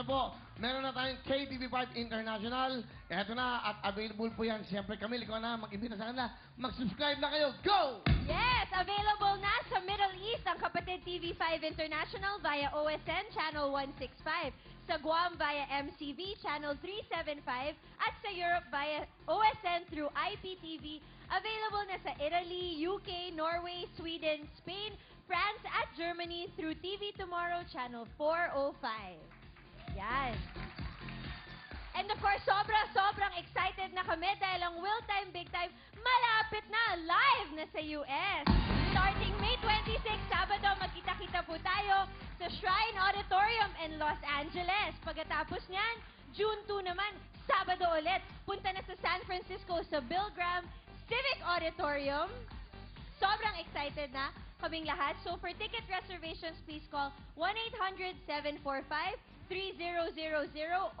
po, meron na tayong KTV5 International. Eto na, at available po yan. Siyempre, Camille, ikaw na, mag-imbita sa kanila. Mag-subscribe na kayo. Go! Yes, available na sa Middle East ang Kapatid TV5 International via OSN Channel 165, sa Guam via MCV Channel 375, at sa Europe via OSN through IPTV. Available na sa Italy, UK, Norway, Sweden, Spain, France, at Germany through TV Tomorrow Channel 405. Yan. And of course, sobrang excited na kami dahil ang Will Time Big Time malapit na, live na sa US. Starting May 26, Sabado, magkita-kita po tayo sa Shrine Auditorium in Los Angeles. Pagkatapos niyan, June 2 naman, Sabado ulit. Punta na sa San Francisco sa Bill Graham Civic Auditorium. Sobrang excited na kaming lahat. So for ticket reservations, please call 1-800-745-3000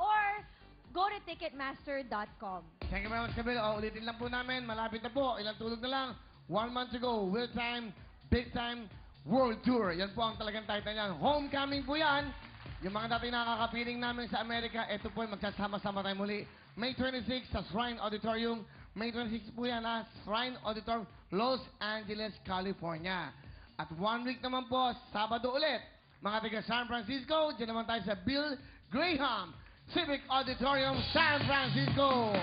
or go to Ticketmaster.com. Thank you very much, Camille. Ulitin lang po namin. Malapit na po. Ilang tulog na lang. 1 month to go. Will Time, Big Time, World Tour. Yan po ang talagang title niyan. Homecoming po yan. Yung mga dating nakakapiling namin sa Amerika, ito po ay magsasama-sama tayo muli. May 26 sa Shrine Auditorium. May 26 po yan ha, Shrine Auditorium, Los Angeles, California. At 1 week naman po, Sabado ulit. Mga taga San Francisco, dyan naman tayo sa Bill Graham Civic Auditorium, San Francisco.